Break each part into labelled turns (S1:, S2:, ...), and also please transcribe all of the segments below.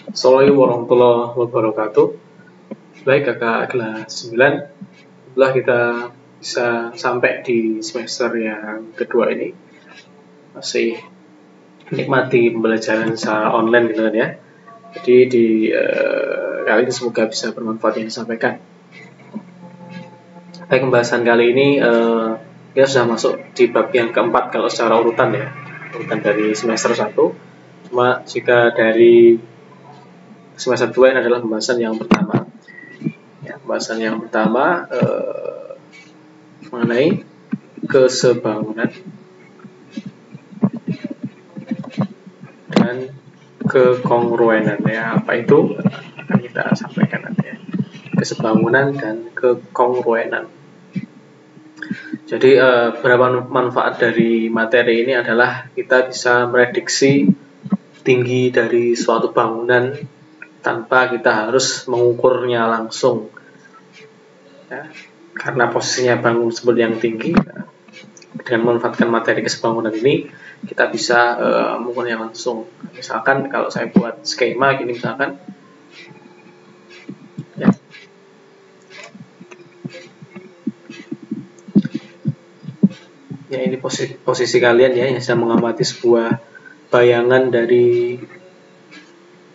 S1: Assalamualaikum warahmatullahi wabarakatuh. Baik kakak kelas 9, setelah kita bisa sampai di semester yang kedua ini, masih menikmati pembelajaran secara online gitu kan ya. Jadi di kali ini semoga bisa bermanfaat yang disampaikan. Baik, pembahasan kali ini kita sudah masuk di bab yang keempat kalau secara urutan ya, urutan dari semester 1. Cuma jika dari semester 2 ini adalah pembahasan yang pertama. Ya, pembahasan yang pertama mengenai kesebangunan dan kekongruenan ya. Apa itu akan kita sampaikan nanti ya. Kesebangunan dan kekongruenan. Jadi beberapa manfaat dari materi ini adalah kita bisa prediksi tinggi dari suatu bangunan tanpa kita harus mengukurnya langsung ya, karena posisinya bangun seperti yang tinggi. Dengan memanfaatkan materi kesebangunan ini kita bisa mengukurnya langsung. Misalkan kalau saya buat skema gini misalkan ya, ini posisi kalian ya yang sedang mengamati sebuah bayangan dari,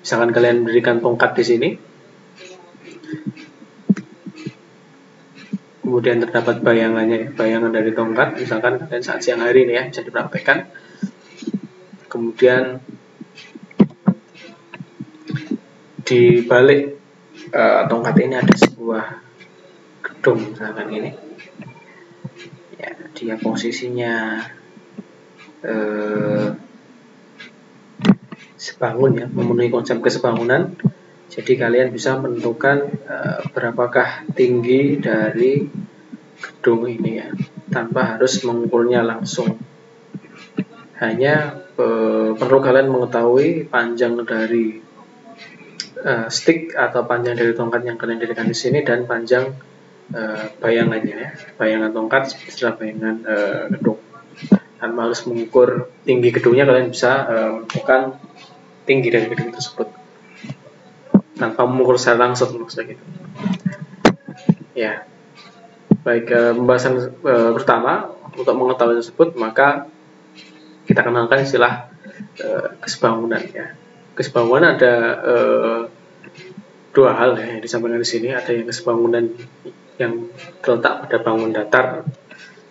S1: misalkan kalian berikan tongkat di sini, kemudian terdapat bayangannya, bayangan dari tongkat, misalkan kalian saat siang hari ini ya, bisa dipraktekkan. Kemudian di balik tongkat ini ada sebuah gedung misalkan ini ya, dia posisinya sebangun ya, memenuhi konsep kesebangunan. Jadi kalian bisa menentukan berapakah tinggi dari gedung ini ya, tanpa harus mengukurnya langsung. Hanya perlu kalian mengetahui panjang dari stick atau panjang dari tongkat yang kalian dirikan di sini dan panjang bayangannya ya, bayangan tongkat setelah bayangan gedung. Tanpa harus mengukur tinggi gedungnya, kalian bisa menentukan tinggi dari gedung tersebut tanpa mengukur secara langsung, maksudnya gitu. Ya, baik, pembahasan pertama untuk mengetahui tersebut, maka kita kenalkan istilah kesebangunan ya. Kesebangunan ada dua hal ya yang disampaikan di sini. Ada yang kesebangunan yang terletak pada bangun datar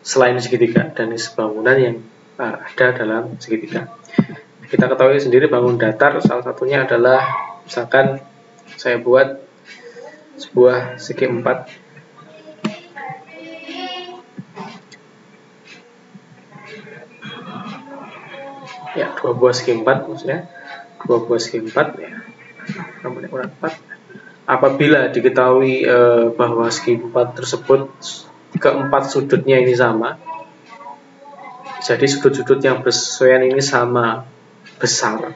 S1: selain segitiga, dan kesebangunan yang ada dalam segitiga. Kita ketahui sendiri bangun datar salah satunya adalah, misalkan saya buat sebuah segi 4 ya, dua buah segi 4 maksudnya, dua buah segi 4 ya, nomornya kurang 4. Apabila diketahui bahwa segi 4 tersebut keempat sudutnya ini sama, jadi sudut-sudut yang bersesuaian ini sama besar.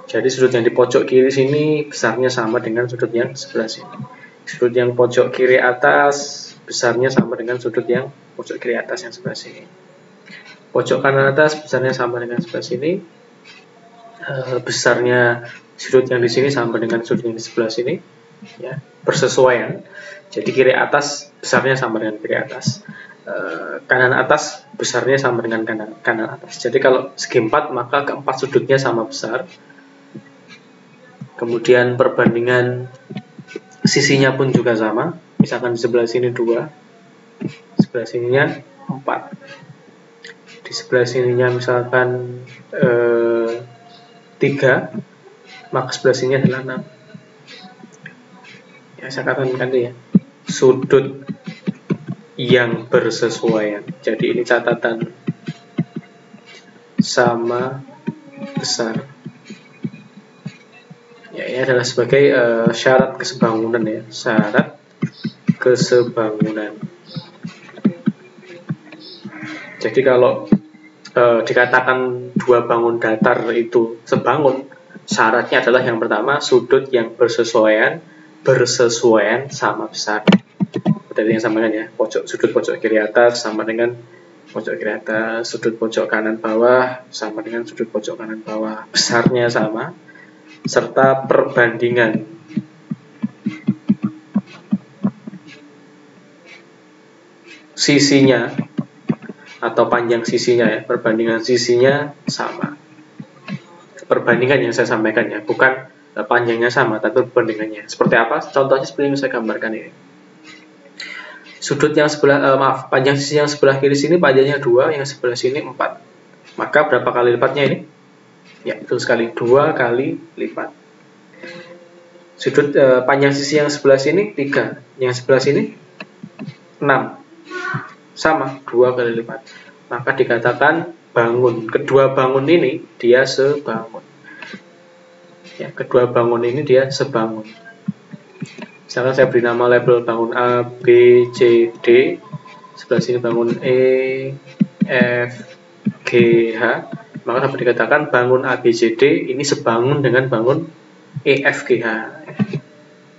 S1: Jadi sudut yang di pojok kiri sini besarnya sama dengan sudut yang sebelah sini. Sudut yang pojok kiri atas besarnya sama dengan sudut yang pojok kiri atas yang sebelah sini. Pojok kanan atas besarnya sama dengan sebelah sini. Besarnya sudut yang di sini sama dengan sudut yang di sebelah sini. Ya, bersesuaian. Jadi kiri atas besarnya sama dengan kiri atas. Kanan atas besarnya sama dengan kanan atas. Jadi kalau segi 4 maka keempat sudutnya sama besar. Kemudian perbandingan sisinya pun juga sama. Misalkan di sebelah sini 2, sebelah sininya 4. Di sebelah sininya misalkan 3, maka sebelah sini adalah 6. Ya, saya katakan tadi ya, sudut yang bersesuaian. Jadi ini catatan sama besar. Ya, ini adalah sebagai syarat kesebangunan ya, syarat kesebangunan. Jadi kalau dikatakan dua bangun datar itu sebangun, syaratnya adalah yang pertama sudut yang bersesuaian sama besar. Tadi yang sampaikan ya, sudut pojok kiri atas sama dengan pojok kiri atas, sudut pojok kanan bawah sama dengan sudut pojok kanan bawah, besarnya sama. serta perbandingan sisinya atau panjang sisinya ya, perbandingan sisinya sama. Perbandingan yang saya sampaikan ya, bukan panjangnya sama, tapi perbandingannya. Seperti apa? Contohnya seperti yang saya gambarkan ini. Sudut yang sebelah, panjang sisi yang sebelah kiri sini panjangnya 2, yang sebelah sini 4. Maka berapa kali lipatnya ini? Ya, betul sekali, 2 kali lipat. Sudut panjang sisi yang sebelah sini 3, yang sebelah sini 6. Sama, 2 kali lipat. Maka dikatakan bangun. Kedua bangun ini dia sebangun. Ya, kedua bangun ini dia sebangun. Misalkan saya beri nama label bangun A, B, C, D. Sebelah sini bangun E, F, G, H. Maka dapat dikatakan bangun A, B, C, D ini sebangun dengan bangun E, F, G, H.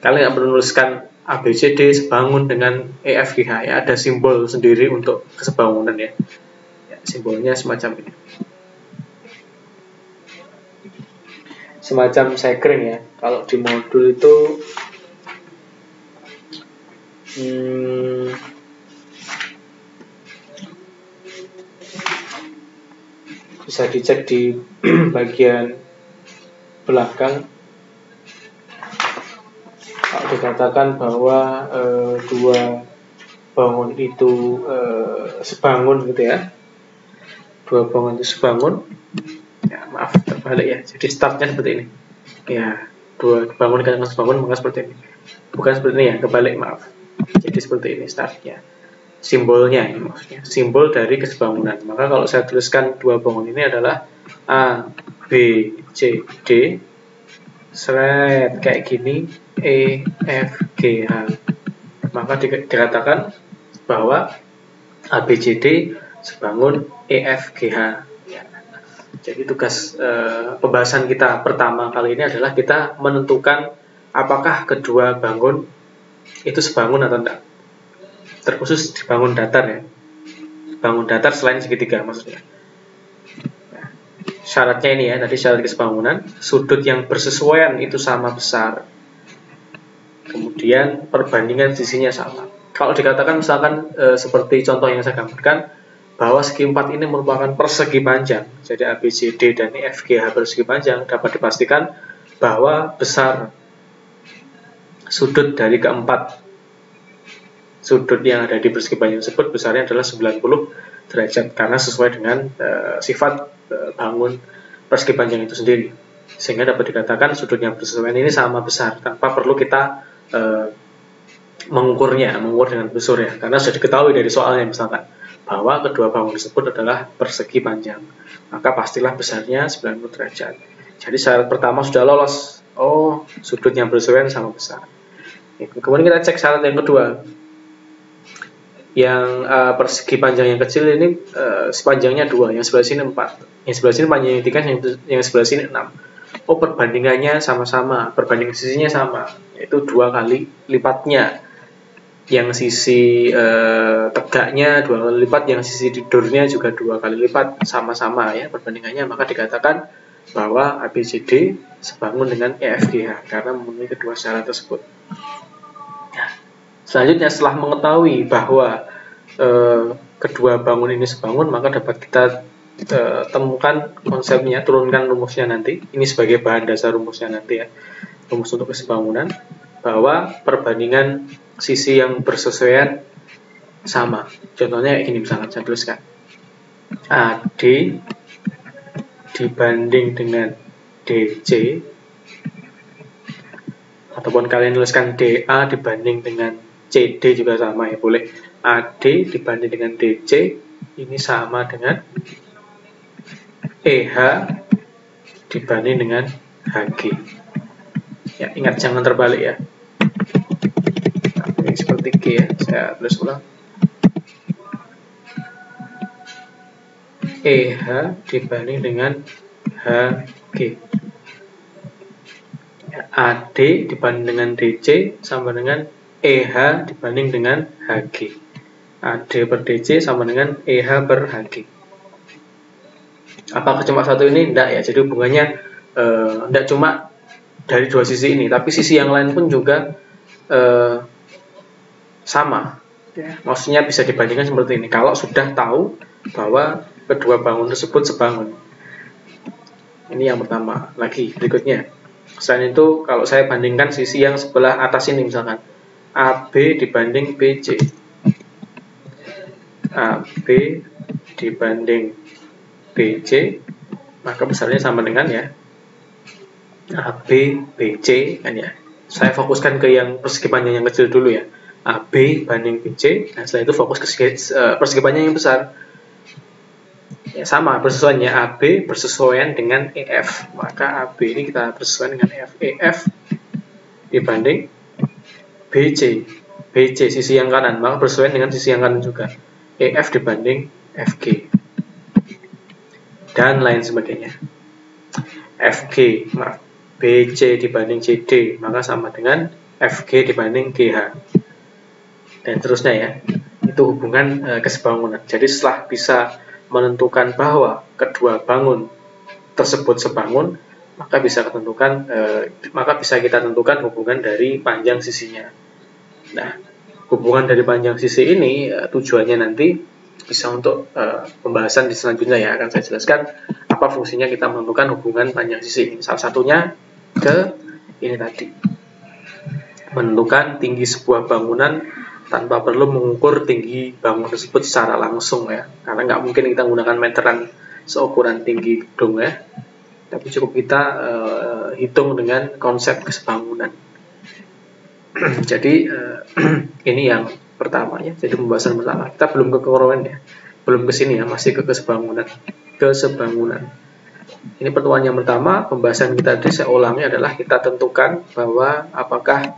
S1: Kalian nggak perlu menuliskan A, B, C, D sebangun dengan E, F, G, H ya, ada simbol sendiri untuk kesebangunan ya. Simbolnya semacam ini. Semacam sekring ya. Kalau di modul itu bisa dicek di bagian belakang. Kalau dikatakan bahwa dua bangun itu sebangun gitu ya, dua bangun itu sebangun, ya maaf terbalik ya, jadi startnya seperti ini ya, dua bangun dikatakan sebangun maka seperti ini, bukan seperti ini ya, kebalik maaf, jadi seperti ini startnya, simbolnya ini maksudnya, simbol dari kesebangunan. Maka kalau saya tuliskan dua bangun ini adalah A, B, C, D, seret kayak gini, E, F, G, H, maka dikatakan bahwa A, B, C, D sebangun E, F, G, H ya. Jadi tugas pembahasan kita pertama kali ini adalah kita menentukan apakah kedua bangun itu sebangun atau tidak, terkhusus di bangun datar ya, bangun datar selain segitiga maksudnya. Syaratnya ini ya, tadi syarat kesebangunan, sudut yang bersesuaian itu sama besar, kemudian perbandingan sisinya sama. Kalau dikatakan misalkan seperti contoh yang saya gambarkan, bahwa segi 4 ini merupakan persegi panjang, jadi A, B, C, D, dan E, F, G, H persegi panjang, dapat dipastikan bahwa besar sudut dari keempat sudut yang ada di persegi panjang tersebut besarnya adalah 90 derajat, karena sesuai dengan sifat bangun persegi panjang itu sendiri, sehingga dapat dikatakan sudut yang bersesuaian ini sama besar tanpa perlu kita mengukur dengan busur ya, karena sudah diketahui dari soalnya misalkan bahwa kedua bangun tersebut adalah persegi panjang, maka pastilah besarnya 90 derajat. Jadi syarat pertama sudah lolos, oh sudut yang bersesuaian sama besar. Kemudian kita cek syarat yang kedua, yang persegi panjang yang kecil ini sepanjangnya 2, yang sebelah sini 4, yang sebelah sini panjangnya 3, yang sebelah sini 6. Oh perbandingannya sama-sama, perbandingan sisinya sama, yaitu 2 kali lipatnya. Yang sisi tegaknya 2 kali lipat, yang sisi tidurnya juga 2 kali lipat, sama-sama ya perbandingannya, maka dikatakan bahwa ABCD sebangun dengan EFGH karena memenuhi kedua syarat tersebut. Nah, selanjutnya setelah mengetahui bahwa kedua bangun ini sebangun, maka dapat kita temukan konsepnya, turunkan rumusnya nanti. Ini sebagai bahan dasar rumusnya nanti ya, rumus untuk kesebangunan, bahwa perbandingan sisi yang bersesuaian sama. Contohnya kayak gini, misalkan saya tuliskan AD dibanding dengan DC, ataupun kalian tuliskan DA dibanding dengan CD juga sama ya, boleh. AD dibanding dengan DC ini sama dengan EH dibanding dengan HG ya, ingat jangan terbalik ya. Ini seperti G ya, saya tulis ulang, EH dibanding dengan HG ya, AD dibanding dengan DC sama dengan EH dibanding dengan HG, AD per DC sama dengan EH per HG. Apakah cuma satu ini? Enggak ya, jadi hubungannya enggak cuma dari dua sisi ini, tapi sisi yang lain pun juga sama. Ya, maksudnya bisa dibandingkan seperti ini. Kalau sudah tahu bahwa kedua bangun tersebut sebangun. Ini yang pertama. Lagi berikutnya. Selain itu, kalau saya bandingkan sisi yang sebelah atas ini, misalkan AB dibanding BC, AB dibanding BC, maka besarnya sama dengan ya AB BC kan ya. Saya fokuskan ke yang persegi panjang yang kecil dulu ya. AB banding BC. Nah, setelah itu fokus ke persegi panjang yang besar. Ya, sama persesuaiannya, AB bersesuaian dengan EF. Maka AB ini kita bersesuaian dengan EF. EF dibanding BC. BC sisi yang kanan, maka bersesuaian dengan sisi yang kanan juga. EF dibanding FG. Dan lain sebagainya. FG, maaf, BC dibanding CD, maka sama dengan FG dibanding GH. Dan seterusnya ya. Itu hubungan kesebangunan. Jadi setelah bisa menentukan bahwa kedua bangun tersebut sebangun, maka bisa kita tentukan hubungan dari panjang sisinya. Nah, hubungan dari panjang sisi ini tujuannya nanti bisa untuk pembahasan di selanjutnya ya, akan saya jelaskan apa fungsinya kita menentukan hubungan panjang sisi ini. Salah satunya ke ini tadi, menentukan tinggi sebuah bangunan tanpa perlu mengukur tinggi bangun tersebut secara langsung ya, karena nggak mungkin kita menggunakan meteran seukuran tinggi gedung ya, tapi cukup kita hitung dengan konsep kesebangunan. Jadi ini yang pertama ya, jadi pembahasan pertama. Kita belum ke keruan ya, belum ke sini ya, masih ke kesebangunan. Ini pertemuan yang pertama. Pembahasan kita tadi saya ulangi adalah kita tentukan bahwa apakah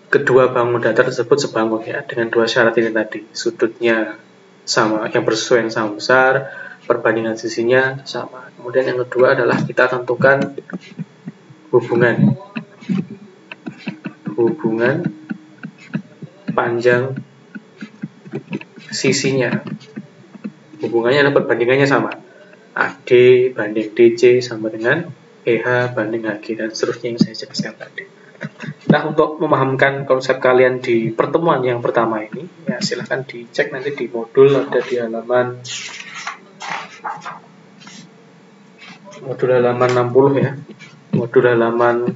S1: kedua bangun datar tersebut sebangun ya, dengan dua syarat ini tadi, sudutnya sama, yang bersesuaian sama besar, perbandingan sisinya sama. Kemudian yang kedua adalah kita tentukan hubungan panjang sisinya. Hubungannya adalah perbandingannya sama, AD banding DC sama dengan EH banding HG, dan seterusnya yang saya jelaskan tadi. Nah, untuk memahamkan konsep kalian di pertemuan yang pertama ini, ya silahkan dicek nanti di modul, ada di halaman 60 ya. Modul halaman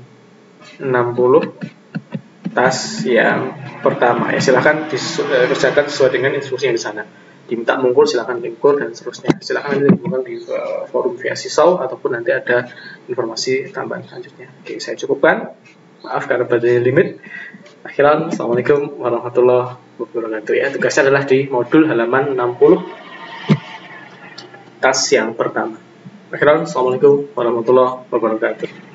S1: 60 tas yang pertama ya, silahkan dikerjakan sesuai dengan instruksi yang di sana. Diminta mengukur, silahkan mengukur dan seterusnya. Silahkan nanti dihubungkan di forum via Sisau ataupun nanti ada informasi tambahan selanjutnya. Oke, saya cukupkan. Maaf karena badannya limit. Akhiran, assalamualaikum warahmatullahi wabarakatuh ya. Tugasnya adalah di modul halaman 60 tas yang pertama. Akhiran, assalamualaikum warahmatullahi wabarakatuh.